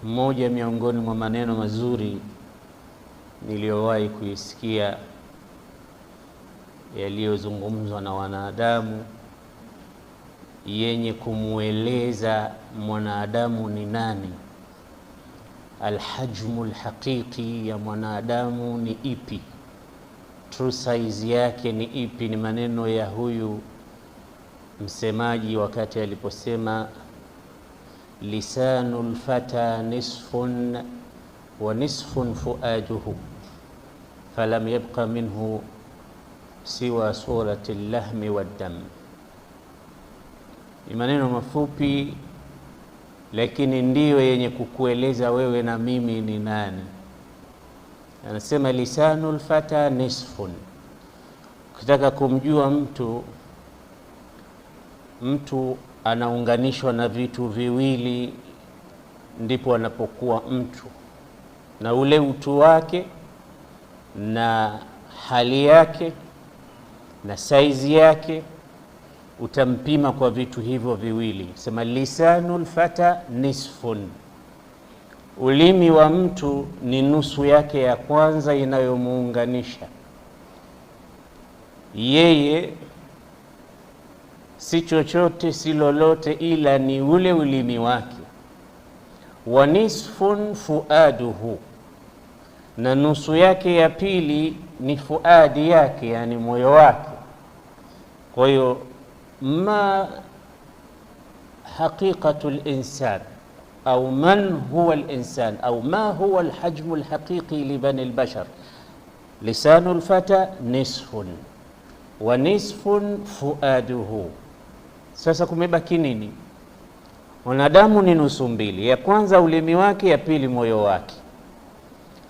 Moja miongoni mwa maneno mazuri niliyowahi kuisikia yaliyozungumzwa na wanadamu yenye kumueleza mwanadamu ni nani, alhajmu alhaqiqi ya mwanadamu ni ipi, true size yake ni ipi. Ni maneno ya huyu msemaji wakati aliposema lisanul fata nisfun wa nisfun fuaduhu falam yabqa minhu siwa surati al-lahmi wad-dam. Ni maneno mafupi lakini ndiyo yenye kukueleza wewe na mimi ni nani. Anasema lisanul fata nisfun. Ukitaka kumjua mtu anaunganishwa na vitu viwili ndipo anapokuwa mtu, na ule utu wake na hali yake na saizi yake utampima kwa vitu hivyo viwili. Sema lisanul fata nisfun, ulimi wa mtu ni nusu yake ya kwanza inayomuunganisha yeye. Si chochote si lolote ila ni ule ulimi wake. Wa nisfun fuaduhu, na nusu yake ya pili ni fuadi yake, yani moyo wake. Kwa hiyo ma haqiqatu al-insan au man huwa al-insan au ma huwa al-hajmu al-haqiqi li bani al-bashar, lisanu al-fata nisfun wa nisfun fuaduhu. Sasa kumebaki nini? Mwanadamu ni nusu mbili, ya kwanza ulimi wake, ya pili moyo wake.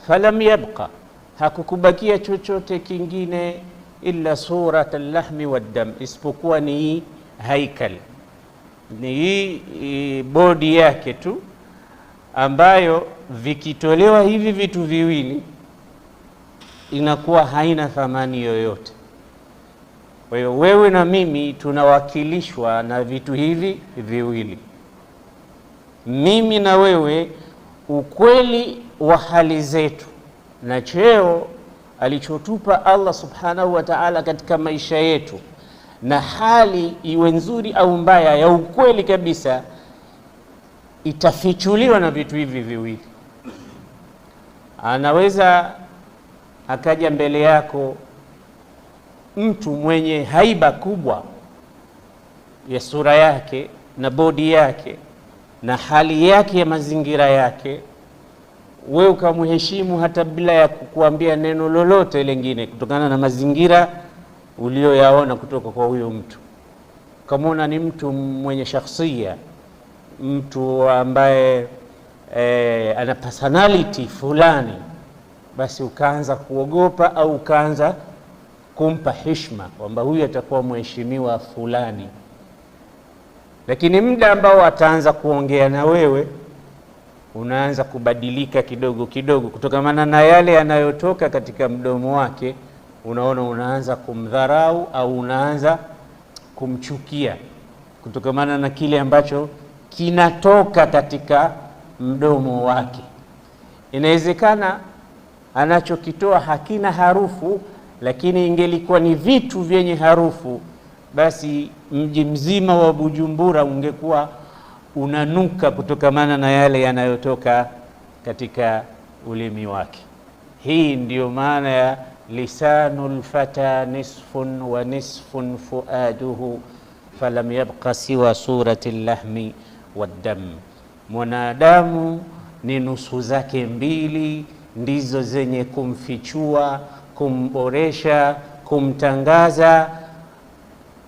Falam yabqa, hakukubakia chochote kingine illa surat al-lahmi wad-dam, isipokuwa ni hii haikal, ni hii bodi yake tu, ambayo vikitolewa hivi vitu viwili inakuwa haina thamani yoyote. Kwa hiyo wewe na mimi tunawakilishwa na vitu hivi viwili. Mimi na wewe, ukweli wa hali zetu na cheo alichotupa Allah subhanahu wa ta'ala katika maisha yetu, na hali iwe nzuri au mbaya ya ukweli kabisa, itafichuliwa na vitu hivi viwili. Anaweza akaja mbele yako mtu mwenye haiba kubwa ya sura yake na bodi yake na hali yake ya mazingira yake, wewe ukamheshimu hata bila ya kukuambia neno lolote lingine, kutokana na mazingira ulioyaona kutoka kwa huyo mtu. Kama ni mtu mwenye shakhsia, mtu ambaye ana personality fulani, basi ukaanza kuogopa au ukaanza kumpa heshima kwamba huyu atakuwa mheshimiwa fulani. Lakini muda ambao ataanza kuongea na wewe, unaanza kubadilika kidogo kidogo kutokana na yale yanayotoka katika mdomo wake. Unaona, unaanza kumdharau au unaanza kumchukia kutokana na kile ambacho kinatoka katika mdomo wake. Inawezekana anachokitoa hakina harufu, lakini ingelikuwa ni vitu vyenye harufu, basi mji mzima wa Bujumbura ungekuwa unanuka kutokana na yale yanayotoka katika ulimi wake. Hii ndiyo maana ya lisanul fata nisfun wa nisfun fuaduhu falam yabqa siwa surati al-lahmi wad-dam. Mwanadamu ni nusu zake mbili ndizo zenye kumfichua, kumboresha, kumtangaza,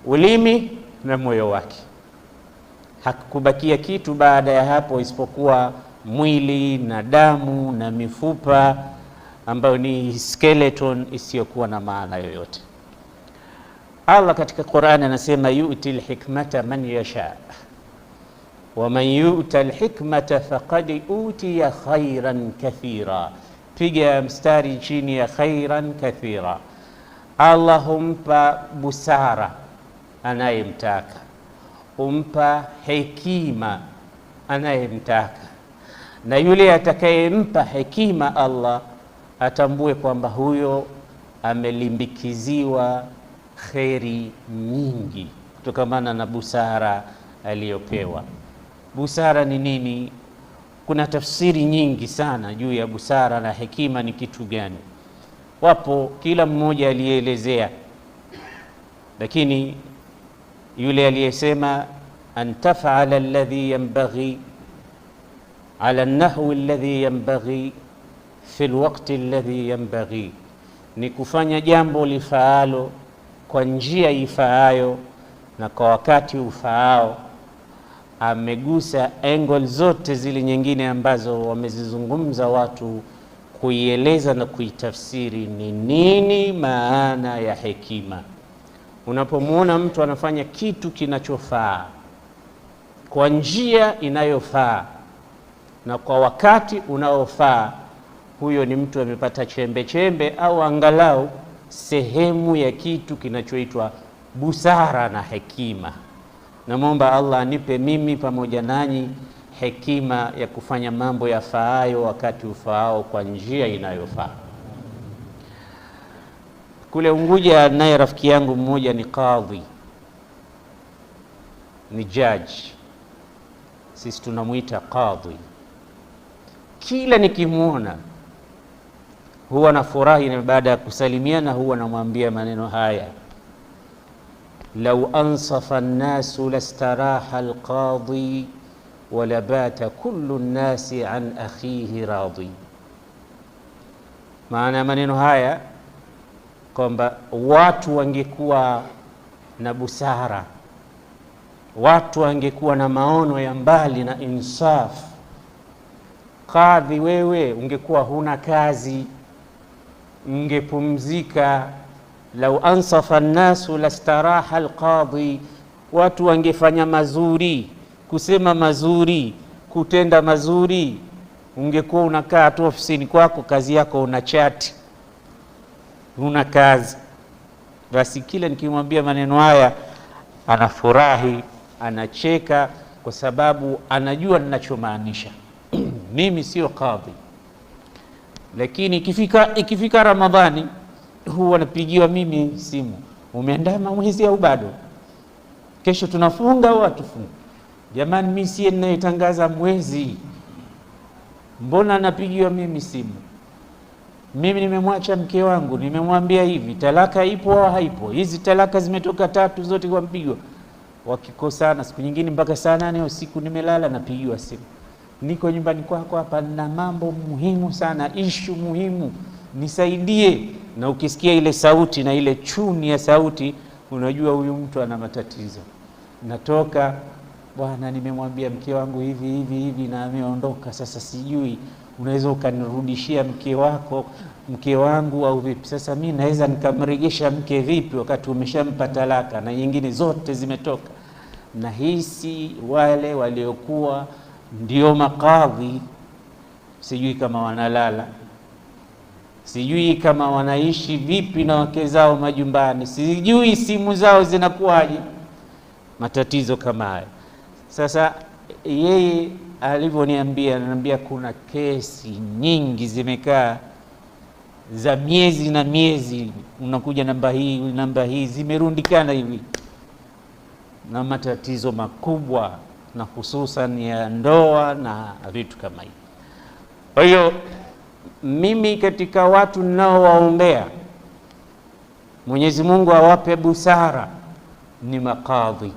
ulimi na moyo wake. Hakubakia kitu baada ya hapo isipokuwa mwili na damu na mifupa, ambayo ni skeleton isiyokuwa na maana yoyote. Allah katika Qur'an anasema yu'til hikmata man yasha wa man yu'tal hikmata faqad utiya khairan kathira. Piga mstari chini ya khairan kathira. Allah humpa busara anayemtaka, humpa hekima anayemtaka, na yule atakayempa hekima Allah atambue kwamba huyo amelimbikiziwa kheri nyingi kutokamana na busara aliyopewa. Busara ni nini? Kuna tafsiri nyingi sana juu ya busara na hekima ni kitu gani. Wapo kila mmoja alielezea, lakini yule aliyesema an taf'ala alladhi yanbaghi ala an-nahwi alladhi yanbaghi fi alwaqti alladhi yanbaghi, ni kufanya jambo lifaalo kwa njia ifaayo na kwa wakati ufaao. Amegusa angle zote zile nyingine ambazo wamezizungumza watu kuieleza na kuitafsiri ni nini maana ya hekima. Unapomwona mtu anafanya kitu kinachofaa kwa njia inayofaa na kwa wakati unaofaa, huyo ni mtu amepata chembe chembe au angalau sehemu ya kitu kinachoitwa busara na hekima. Namwomba Allah anipe mimi pamoja nanyi hekima ya kufanya mambo yafaayo wakati ufaao kwa njia inayofaa. Kule Unguja naye rafiki yangu mmoja ni kadhi, ni judge, sisi tunamuita kadhi. Kila nikimuona huwa nafurahi, na baada ya kusalimiana huwa namwambia maneno haya: lau ansafa an-nasu lastaraha al-qadhi walabata kullu an-nasi an akhihi radhi. Maana maneno haya kwamba watu wangekuwa na busara, watu wangekuwa na maono ya mbali na insaf, kadhi wewe ungekuwa huna kazi, ungepumzika. Lau ansafa an-nasu lastaraha al-qadhi, watu wangefanya mazuri, kusema mazuri, kutenda mazuri. Ungekuwa unakaa tu ofisini kwako, kazi yako una chat, una kazi. Basi kila nikimwambia maneno haya anafurahi, anacheka, kwa sababu anajua ninachomaanisha. Mimi sio kadhi, lakini ikifika Ramadhani huwa napigiwa mimi simu, umeandama mwezi au bado? Kesho tunafunga au hatufunga? Jamani, mimi si ninayetangaza mwezi, mbona napigiwa mimi simu? Mimi nimemwacha mke wangu, nimemwambia hivi, talaka ipo au haipo? Hizi talaka zimetoka 3 zote kwa mpigo. Wakikosana siku nyingine mpaka saa 8 usiku nimelala, napigiwa simu, niko nyumbani kwako hapa na mambo muhimu sana, issue muhimu, nisaidie. Na ukisikia ile sauti na ile chuni ya sauti, unajua huyu mtu ana matatizo. Natoka, bwana, nimemwambia mke wangu hivi hivi hivi na ameondoka, sasa sijui unaweza ukanirudishia mke wangu au vipi? Sasa mimi naweza nikamrejesha mke vipi wakati umeshampa talaka na nyingine zote zimetoka? Na hisi wale waliokuwa ndio makadhi, sijui kama wanalala, sijui kama wanaishi vipi na wake zao majumbani, sijui simu zao zinakuwaje, matatizo kama haya. Sasa yeye alivyoniambia, ananiambia kuna kesi nyingi zimekaa za miezi na miezi, unakuja namba hii zimerundikana hivi, na matatizo makubwa, na hususan ya ndoa na vitu kama hivi. Kwa hiyo mimi katika watu ninaowaombea Mwenyezi Mungu awape busara ni makadhi,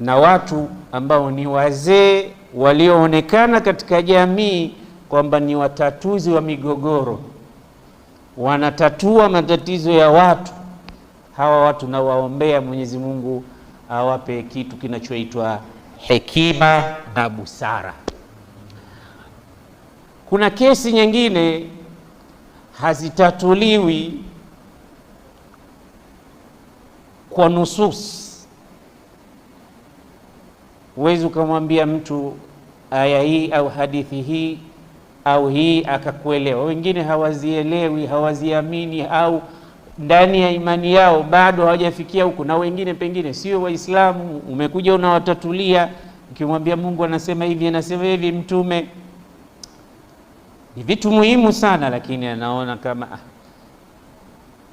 na watu ambao ni wazee walioonekana katika jamii kwamba ni watatuzi wa migogoro, wanatatua matatizo ya watu. Hawa watu nawaombea Mwenyezi Mungu awape kitu kinachoitwa hekima na busara. Kuna kesi nyingine hazitatuliwi kwa nusus. Huwezi ukamwambia mtu aya hii au hadithi hii au hii akakuelewa. Wengine hawazielewi, hawaziamini, au ndani ya imani yao bado hawajafikia huko. Na wengine pengine sio Waislamu, umekuja unawatatulia Ukimwambia Mungu anasema hivi, mtume, ni vitu muhimu sana, lakini anaona kama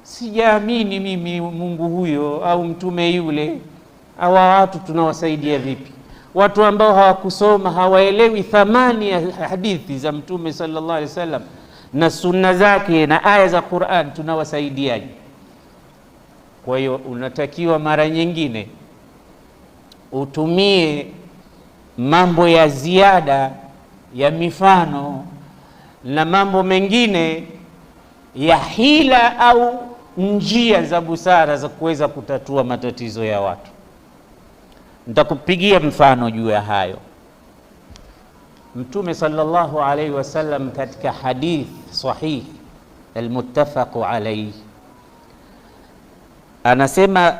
sijaamini mimi Mungu huyo au mtume yule. Hawa watu tunawasaidia vipi? Watu ambao hawakusoma, hawaelewi thamani ya hadithi za mtume sallallahu alaihi wasallam na sunna zake na aya za Qur'an, tunawasaidiaje? Kwa hiyo unatakiwa mara nyingine utumie mambo ya ziada ya mifano na mambo mengine ya hila au njia za busara za kuweza kutatua matatizo ya watu. Nitakupigia mfano juu ya hayo. Mtume sallallahu alaihi wasallam katika hadith sahih almuttafaq alayhi anasema,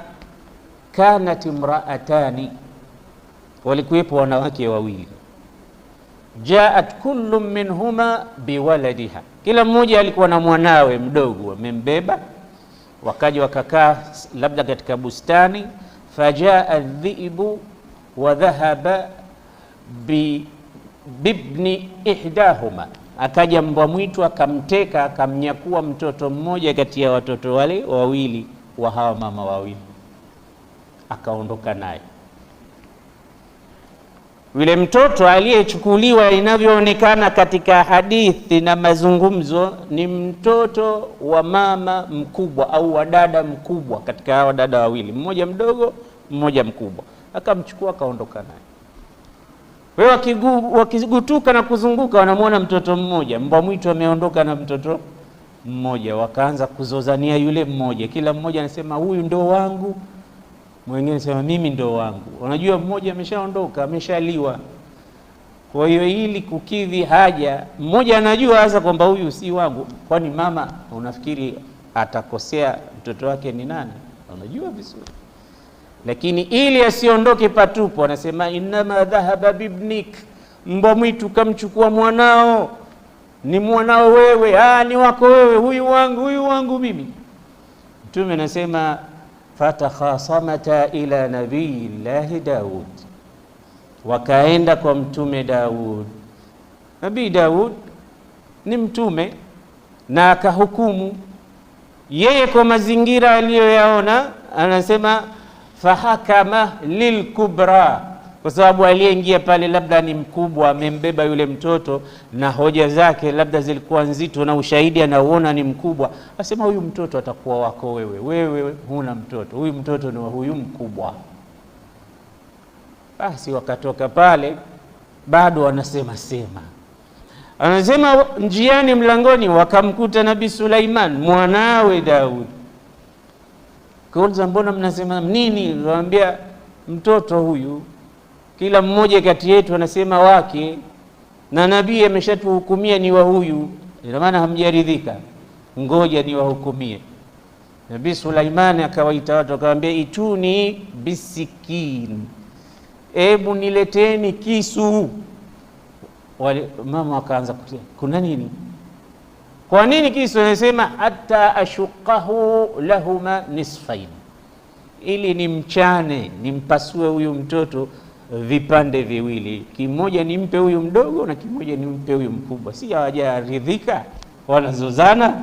kanat imraatani, walikuwepo wanawake wawili, jaat kullu minhuma biwaladiha, kila mmoja alikuwa na mwanawe mdogo amembeba. Wakaja wakakaa labda katika bustani, fajaa dhibu wa dhahaba bibni ihdahuma, akaja mbwa mwitu akamteka, akamnyakua mtoto mmoja kati ya watoto wale wawili wa hawa mama wawili, akaondoka naye. Yule mtoto aliyechukuliwa, inavyoonekana katika hadithi na mazungumzo, ni mtoto wa mama mkubwa au wa dada mkubwa katika hawa dada wawili, mmoja mdogo mmoja mkubwa. Akamchukua akaondoka naye. Wewe wakigutuka na kuzunguka, wanamwona mtoto mmoja, mbwa mwitu ameondoka na mtoto mmoja. Wakaanza kuzozania yule mmoja, kila mmoja anasema huyu ndo wangu, mwingine anasema mimi ndo wangu. Unajua mmoja ameshaondoka, ameshaliwa. Kwa hiyo ili kukidhi haja, mmoja anajua hasa kwamba huyu si wangu. Kwani mama unafikiri atakosea mtoto wake ni nani? Unajua vizuri. Lakini ili asiondoke patupo, anasema inma dhahaba bibnik, mbwa mwitu kamchukua mwanao, ni mwanao wewe, ni wako wewe, huyu wangu mimi. Mtume anasema fatakhasamata ila nabiyillahi Daud, wakaenda kwa mtume Daud. Nabii Daud ni mtume na akahukumu yeye kwa mazingira aliyoyaona. Anasema fahakama lilkubra, kwa sababu aliyeingia pale labda ni mkubwa, amembeba yule mtoto na hoja zake labda zilikuwa nzito na ushahidi anauona ni mkubwa. Asema huyu mtoto atakuwa wako wewe huna mtoto, huyu mtoto ni wa huyu mkubwa. Basi wakatoka pale, bado wanasema. Anasema njiani mlangoni wakamkuta Nabii Sulaiman mwanawe Daud. Kauliza, mbona mnasema nini? Waambia mtoto huyu, kila mmoja kati yetu anasema wake, na nabii ameshatuhukumia ni wa huyu, ina maana hamjaridhika, ngoja ni wahukumie. Nabii Sulaiman akawaita watu akawaambia, ituni bisikin, ebu nileteni kisu. Wale mama wakaanza kusema, kuna nini? Kwa nini kisu? Anasema hata ashuqahu lahuma nisfain, ili nimchane, nimpasue huyu mtoto vipande viwili, kimoja nimpe huyu mdogo na kimoja nimpe huyu mkubwa. Si hawajaridhika, wanazozana.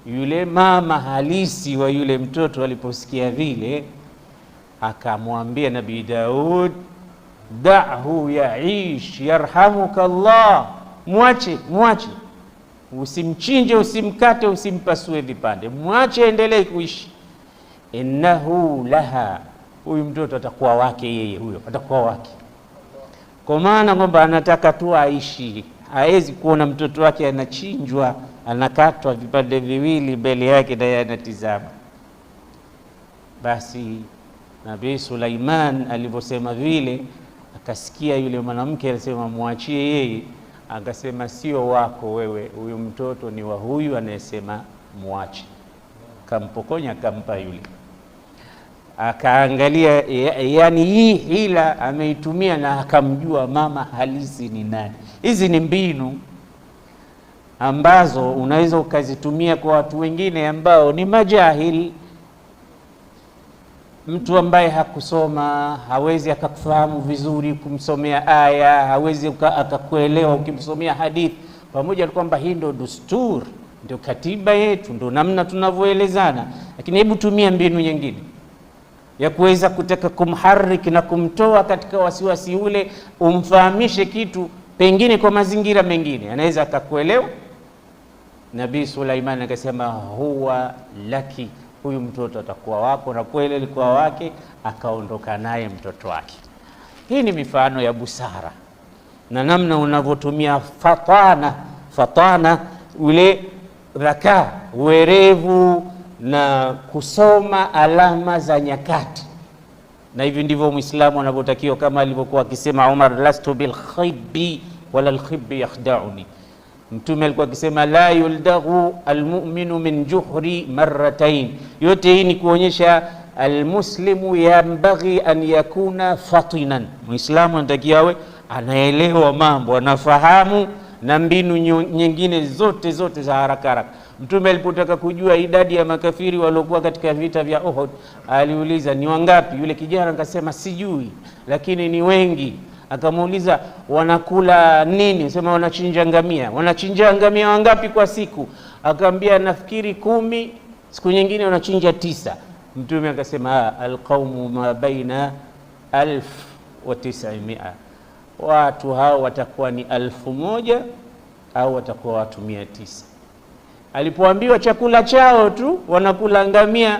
Yule mama halisi wa yule mtoto aliposikia vile, akamwambia Nabii Daud, da'hu yaish yarhamuka Allah, mwache, usimchinje, usimkate, usimpasue vipande, mwache endelee kuishi. Innahu laha, huyu mtoto atakuwa wake yeye, huyo atakuwa wake. Kwa maana kwamba anataka tu aishi, hawezi kuona mtoto wake anachinjwa, anakatwa vipande viwili mbele yake na yanatizama. Basi Nabii Sulaiman alivyosema vile, akasikia yule mwanamke anasema muachie yeye, akasema sio wako wewe, huyu mtoto ni wa huyu anayesema muache. Kampokonya akampa yule. Akaangalia, yani hii hila ameitumia na akamjua mama halisi ni nani. Hizi ni mbinu ambazo unaweza ukazitumia kwa watu wengine ambao ni majahili, Mtu ambaye hakusoma hawezi akakufahamu vizuri kumsomea aya, hawezi akakuelewa ukimsomea hadithi, pamoja na kwamba hii ndio desturi, ndio katiba yetu, ndio namna tunavyoelezana. Lakini hebu tumia mbinu nyingine ya kuweza kutaka kumhariki na kumtoa katika wasiwasi ule, umfahamishe kitu pengine kwa mazingira mengine anaweza akakuelewa. Nabii Sulaiman akasema huwa laki, huyu mtoto atakuwa wako, na kweli alikuwa wake, akaondoka naye mtoto wake. Hii ni mifano ya busara na namna unavyotumia fatana ule dhaka, uwerevu na kusoma alama za nyakati. Na hivi ndivyo Muislamu anavyotakiwa, kama alivyokuwa akisema Umar, lastu bil khibbi wala al khibbi yakhda'uni. Mtume alikuwa akisema la yuldaghu almu'minu min juhri marratain. Yote hii ni kuonyesha almuslimu yambaghi an yakuna fatinan. Muislamu anatakiwa awe anaelewa mambo, anafahamu na mbinu nyingine zote za haraka. Mtume alipotaka kujua idadi ya makafiri waliokuwa katika vita vya Uhud, aliuliza ni wangapi? Yule kijana akasema sijui, lakini ni wengi. Akamuuliza wanakula nini? Sema wanachinja ngamia. Wanachinja ngamia wangapi kwa siku? Akamwambia nafikiri 10, siku nyingine wanachinja 9. Mtume akasema alqaumu ma baina 1900, watu hao watakuwa ni 1000 au watakuwa watu 900. Alipoambiwa chakula chao tu wanakula ngamia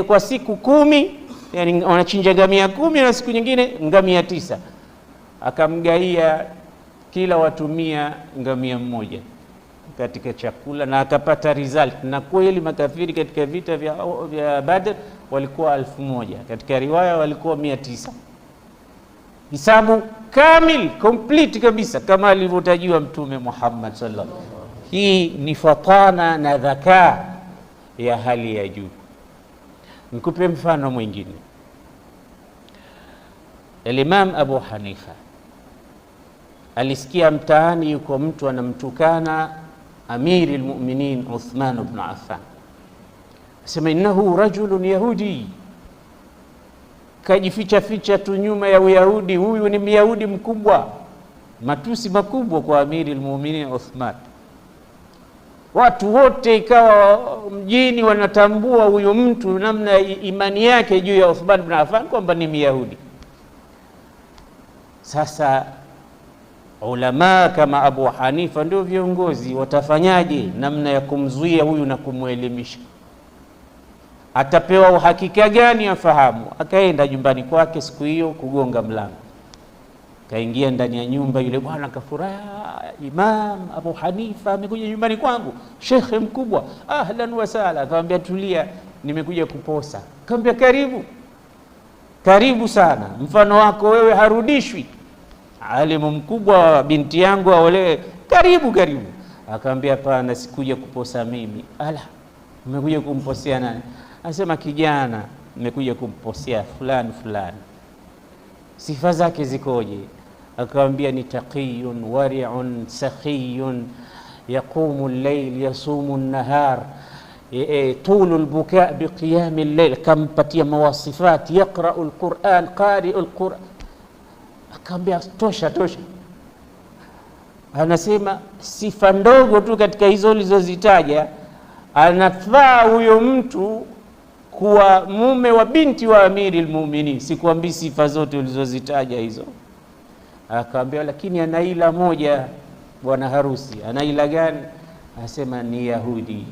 kwa siku 10, yani wanachinja ngamia 10 na siku nyingine ngamia 9, akamgaia kila watu 100 ngamia mmoja katika chakula, na akapata result. Na kweli makafiri katika vita vya Badr walikuwa 1000, katika riwaya walikuwa 900. Hisabu kamili, complete kabisa, kama alivyotajiwa Mtume Muhammad sallallahu alaihi wasallam. Hii ni fatana na dhaka ya hali ya juu. Nikupe mfano mwingine. Al-Imam Abu Hanifa alisikia mtaani yuko mtu anamtukana Amiri al-Mu'minin Uthman ibn Affan, asema innahu rajulun yahudi, kajificha tu nyuma ya Uyahudi, huyu ni Myahudi mkubwa. Matusi makubwa kwa Amiri al-Mu'minin Uthman. Watu wote ikawa mjini wanatambua huyo mtu namna imani yake juu ya Uthman ibn Affan kwamba ni Myahudi. Sasa ulama kama Abu Hanifa ndio viongozi, watafanyaje namna ya kumzuia huyu na kumwelimisha? Atapewa uhakika gani afahamu? Akaenda nyumbani kwake siku hiyo kugonga mlango. Kaingia ndani ya nyumba, yule bwana kafurahi, Imam Abu Hanifa amekuja nyumbani kwangu, shekhe mkubwa, ahlan wa sahlan. Akamwambia tulia, nimekuja kuposa. Akamwambia karibu sana, mfano wako wewe harudishwi, alimu mkubwa, binti yangu aolewe, karibu. Akamwambia hapana, sikuja kuposa mimi. Ala, umekuja kumposea nani? Asema kijana, nimekuja kumposea fulani. Sifa zake zikoje? Akamwambia ni taqiyun wari'un sakhiyun yaqumu al-layl yasumu an-nahar طول البكاء بقيام الليل. Kampatia mawasifat, yaqra'u al-Qur'an, qari'u al-Qur'an. Akamwambia tosha. Anasema sifa ndogo tu katika hizo ulizozitaja, anafaa huyo mtu kuwa mume wa binti wa Amiri al-Mu'minin. Sikwambii sifa zote ulizozitaja hizo. Akamwambia lakini ana ila moja bwana harusi. Ana ila gani? Asema ni Yahudi.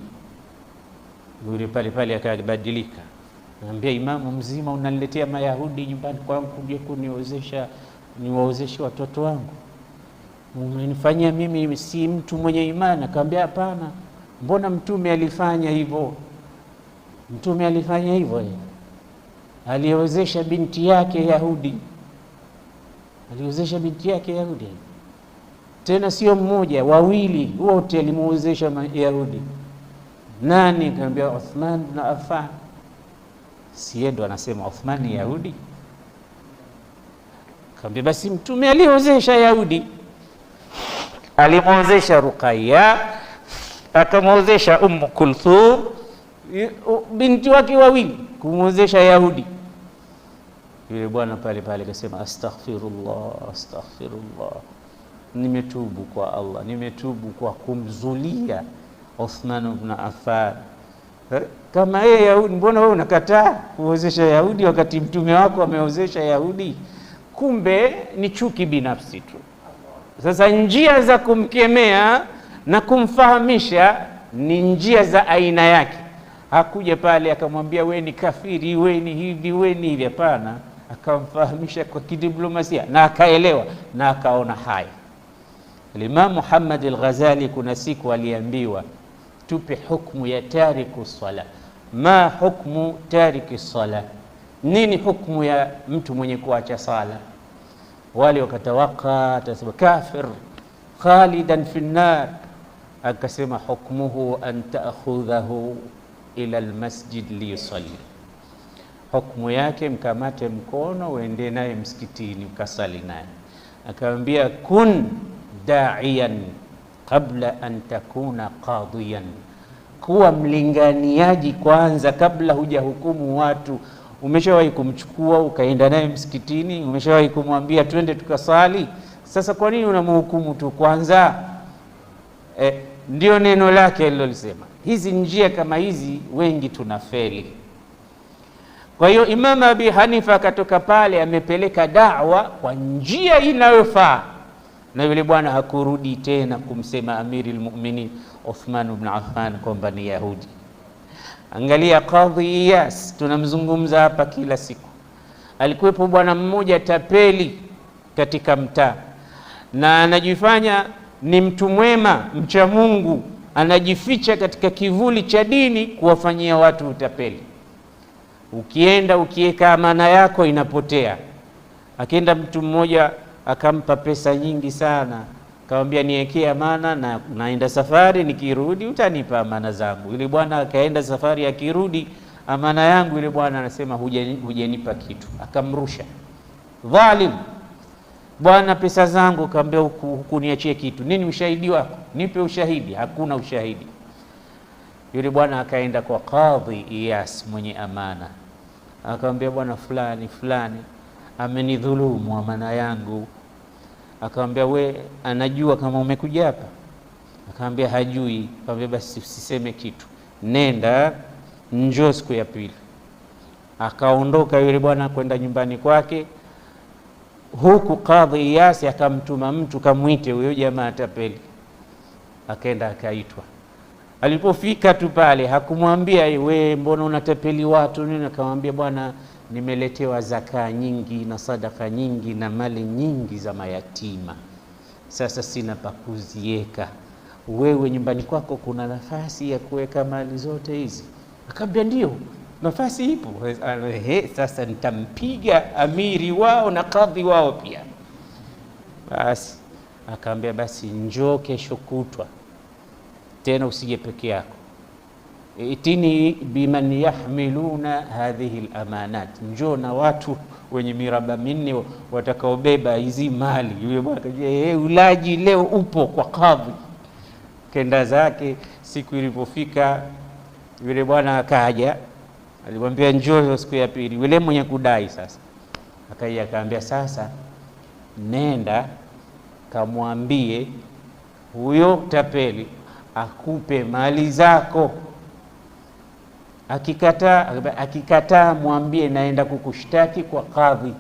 Yule pale akabadilika. Anambia imamu mzima unaniletea Mayahudi nyumbani kwangu kuja niwaozeshe watoto wangu? Umenifanyia mimi si mtu mwenye imani? Akamwambia hapana, mbona mtume alifanya hivyo? Mtume alifanya hivyo, aliozesha binti yake Yahudi. Tena sio mmoja, wawili, wote alimuozesha Yahudi. Nani? Akamwambia Uthman ibn Affan. Si ndo anasema Uthman ni Yahudi? Akamwambia basi mtume aliozesha Yahudi, alimuozesha Ruqayya, akamuozesha Kulthum, binti wake wawili kumwozesha Yahudi. Yule bwana pale pale akasema astaghfirullah, astaghfirullah, nimetubu kwa Allah, nimetubu kwa kumzulia Uthman ibn Affan. Kama yeye Yahudi, mbona wewe unakataa kuozesha Yahudi wakati mtume wako ameozesha Yahudi? Kumbe ni chuki binafsi tu. Sasa njia za kumkemea na kumfahamisha ni njia za aina yake. Hakuja pale akamwambia we ni kafiri, we ni hivi, we ni hivi. Hapana, akamfahamisha kwa kidiplomasia na akaelewa na akaona haya. Imam Muhammad al-Ghazali kuna siku aliambiwa tupe hukumu ya tariku sala. Ma hukmu tariki sala, nini hukumu ya mtu mwenye kuacha sala? Wale wakatawaka, atasema kafir khalidan fi an-nar. Akasema hukmuhu an ta'khudhahu ila almasjid li yusalli, hukumu yake mkamate mkono uende naye msikitini ukasali naye. Akamwambia kun da'iyan qabla an takuna qadiyan, kuwa mlinganiaji kwanza kabla hujahukumu watu. Umeshawahi kumchukua ukaenda naye msikitini? Umeshawahi kumwambia twende tukasali? Sasa kwa nini unamhukumu tu kwanza? Ndio neno lake alilolisema. Hizi njia kama hizi wengi tunafeli. Kwa hiyo Imam Abi Hanifa akatoka pale amepeleka da'wa kwa njia inayofaa, na yule bwana hakurudi tena kumsema Amiri al-Mu'minin Uthman ibn Affan kwamba ni Yahudi. Angalia Qadhi Iyas, tunamzungumza hapa kila siku. Alikuwepo bwana mmoja tapeli katika mtaa, na anajifanya ni mtu mwema, mcha Mungu, anajificha katika kivuli cha dini kuwafanyia watu utapeli. Ukienda ukiweka amana yako inapotea. Akienda mtu mmoja akampa pesa nyingi sana, akamwambia niwekee amana na naenda safari, nikirudi utanipa amana zangu. Yule bwana akaenda safari, akirudi amana yangu, yule bwana anasema hujanipa kitu, akamrusha. Dhalim, bwana pesa zangu. Akamwambia hukuniachie kitu. Nini ushahidi wako? Nipe ushahidi. Hakuna ushahidi. Yule bwana akaenda kwa Qadhi Iyas mwenye amana, akamwambia bwana fulani fulani amenidhulumu amana yangu. Akamwambia we anajua kama umekuja hapa? Akamwambia hajui. Akamwambia basi usiseme kitu, nenda njoo siku ya pili. Akaondoka yule bwana kwenda nyumbani kwake, huku Qadhi Iyas akamtuma mtu kamuite huyo jamaa tapeli. Akaenda akaitwa. Alipofika tu pale hakumwambia we mbona unatapeli watu nini? Akamwambia bwana nimeletewa zaka nyingi na sadaka nyingi na mali nyingi za mayatima, sasa sina pa kuziweka. Wewe nyumbani kwako kuna nafasi ya kuweka mali zote hizi? Akamwambia ndio, nafasi ipo. Sasa nitampiga amiri wao na kadhi wao pia. Basi akamwambia basi njoo kesho kutwa tena, usije peke yako. Itini biman yahmiluna hadhihi al-amanat, njoo na watu wenye miraba minne watakaobeba hizi mali. Yule bwana akaje, ulaji leo upo kwa kadhi. Kenda zake. Siku ilipofika yule bwana akaja, alimwambia njoo siku ya pili. Yule mwenye kudai sasa akaja akaambia sasa nenda kamwambie huyo tapeli akupe mali zako. Akikataa mwambie naenda kukushtaki kwa kadhi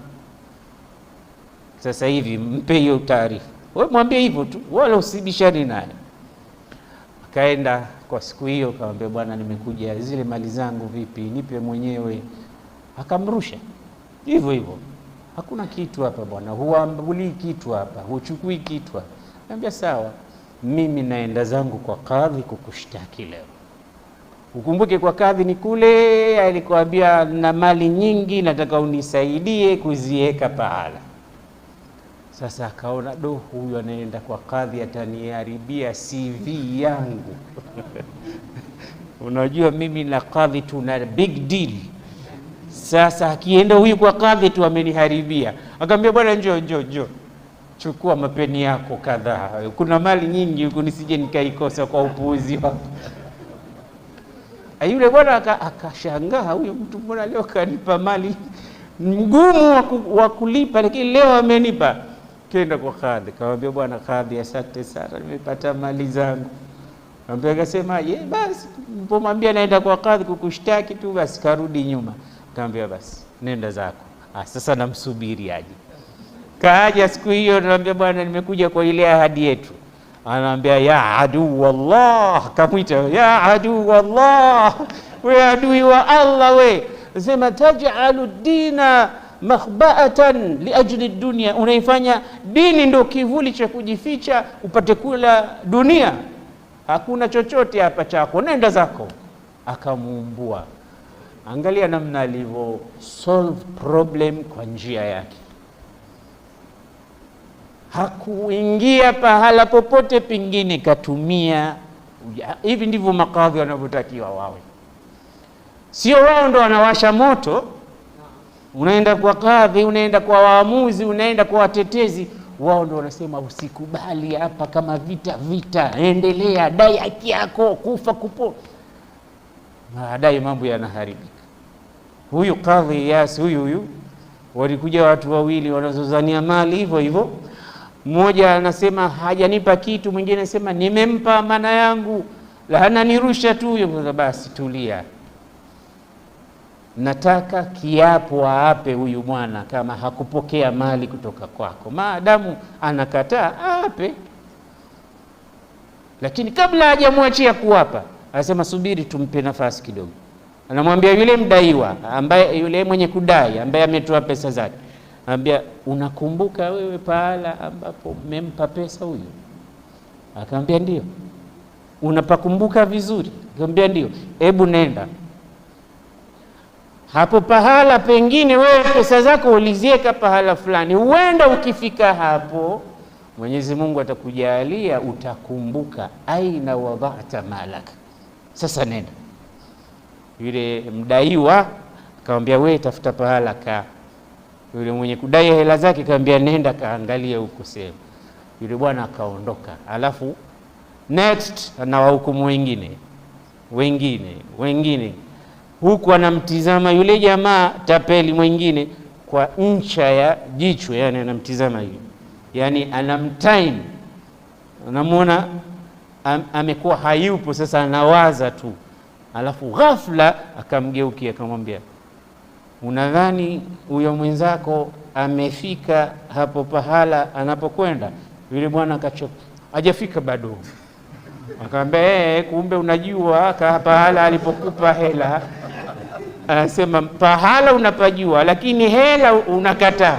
sasa hivi, mpe hiyo taarifa. Wewe mwambie hivyo tu, wala usibishani naye. Akaenda kwa siku hiyo, akamwambia bwana nimekuja, zile mali zangu vipi, nipe mwenyewe. Akamrusha hivyo hivyo, hakuna kitu hapa bwana, huambuli kitu hapa, huchukui kitu hapa. Akamwambia sawa, mimi naenda zangu kwa kadhi kukushtaki leo. Ukumbuke kwa kadhi ni kule alikwambia na mali nyingi, nataka unisaidie kuziweka pahala. Sasa akaona huyu anaenda kwa kadhi ataniharibia CV yangu. Unajua mimi na kadhi tuna big deal. Sasa akienda huyu kwa kadhi tu ameniharibia. Akamwambia bwana njoo. Chukua mapeni yako kadhaa. Kuna mali nyingi huko nisije nikaikosa kwa upuuzi wako. Yule bwana akashangaa, huyo mtu mbona leo kanipa mali mgumu wa kulipa, lakini leo amenipa. Kenda kwa kadhi, kaambia bwana kadhi, asante sana, nimepata mali zangu. Kaambia, akasema basi, nilipomwambia naenda kwa kadhi kukushtaki tu, basi karudi nyuma. Kaambia basi nenda zako. Sasa namsubiri aje. Kaja siku hiyo, naambia bwana, nimekuja kwa ile ahadi yetu. Anaambia, ya adu wallah, kamwita ya adu wallah, we adui wa Allah we. Sema taj'alu dina makhba'atan li ajli dunya, unaifanya dini ndio kivuli cha kujificha upate kula dunia. Hakuna chochote hapa chako, nenda zako. Akamuumbua. Angalia namna alivyo solve problem kwa njia yake. Hakuingia pahala popote pengine, katumia. Hivi ndivyo makadhi wanavyotakiwa wawe. Sio wao ndo wanawasha moto, unaenda kwa kadhi, unaenda kwa waamuzi, unaenda kwa watetezi. Wao ndo wanasema usikubali hapa, kama vita, endelea, dai haki yako, kufa kupo. Baadaye mambo yanaharibika. Huyu kadhi Iyas huyu walikuja watu wawili wanazozania mali hivyo hivyo. Mmoja anasema hajanipa kitu, mwingine anasema nimempa amana yangu, la ananirusha tu huyo. Basi tulia, nataka kiapo aape huyu bwana kama hakupokea mali kutoka kwako. Maadamu anakataa, aape. Lakini kabla hajamwachia kuapa, anasema subiri, tumpe nafasi kidogo. Anamwambia yule mdaiwa, ambaye yule mwenye kudai, ambaye ametoa pesa zake, anambia, unakumbuka wewe pahala ambapo mmempa pesa huyu? Akamwambia ndio. Unapakumbuka vizuri? Akamwambia ndio. Hebu nenda hapo pahala pengine, wewe pesa zako ulizieka pahala fulani, huenda ukifika hapo Mwenyezi Mungu atakujalia utakumbuka aina wadha'ta malaka. Sasa nenda. Yule mdaiwa akamwambia, wewe tafuta pahala ka. Yule mwenye kudai hela zake akamwambia, nenda kaangalia huko sehemu. Yule bwana akaondoka. Alafu next anawahukumu wengine huku anamtizama yule jamaa tapeli mwingine kwa ncha ya jicho, yani anamtizama hivi, yani anamtime, anamuona amekuwa hayupo, sasa anawaza tu. Alafu ghafla akamgeukia akamwambia, unadhani huyo mwenzako amefika hapo pahala anapokwenda? Yule bwana akachoka, hajafika bado. Akamwambia, kumbe unajua pahala alipokupa hela. Anasema, pahala unapajua, lakini hela unakataa.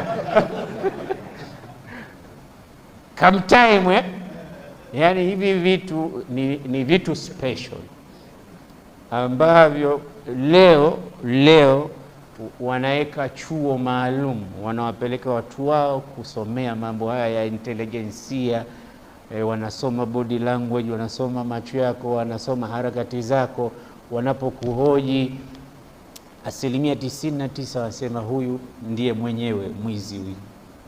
Kamtime. Yani hivi vitu ni vitu special ambavyo leo wanaweka chuo maalum, wanawapeleka watu wao kusomea mambo haya ya intelijensia. Wanasoma body language, wanasoma macho yako, wanasoma harakati zako. Wanapokuhoji, 99% wasema huyu ndiye mwenyewe mwizi huyu,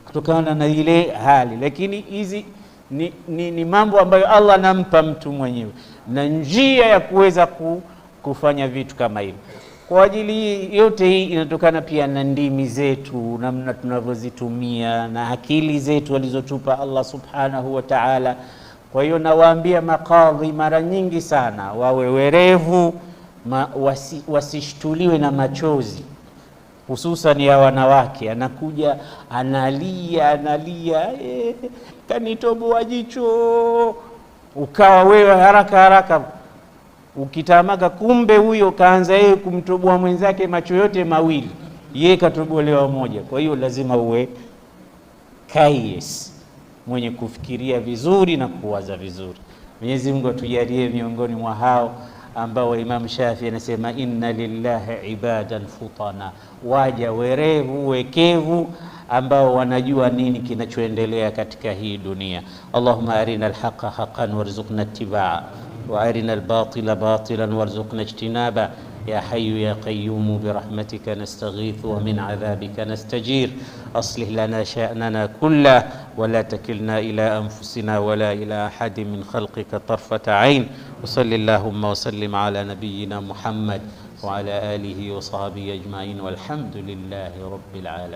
kutokana na ile hali. Lakini hizi ni mambo ambayo Allah anampa mtu mwenyewe, na njia ya kuweza kufanya vitu kama hivyo. Kwa ajili yote hii inatokana pia na ndimi zetu, namna tunavyozitumia, na akili zetu alizotupa Allah subhanahu wa ta'ala. Kwa hiyo nawaambia makadhi mara nyingi sana wawe werevu, wasishtuliwe na machozi, hususan ya wanawake. Anakuja analia, kanitoboa jicho, ukawa wewe haraka ukitamaka, kumbe huyo kaanza yeye kumtoboa mwenzake macho yote mawili, yeye katobolewa moja. Kwa hiyo lazima uwe kayes, mwenye kufikiria vizuri na kuwaza vizuri. Mwenyezi Mungu atujalie miongoni mwa hao ambao Imam Shafi anasema, inna lillahi ibadan futana, waja werevu wekevu ambao wanajua nini kinachoendelea katika hii dunia. Allahumma arina alhaqa haqqan warzuqna ittibaa wa arina albatila batilan warzuqna ijtinaba. يا حي يا قيوم برحمتك نستغيث ومن عذابك نستجير. أصلح لنا شأننا كله ولا تكلنا إلى أنفسنا ولا إلى أحد من خلقك طرفة عين. وصل اللهم وسلم على نبينا محمد وعلى آله وصحبه أجمعين، والحمد لله رب العالمين.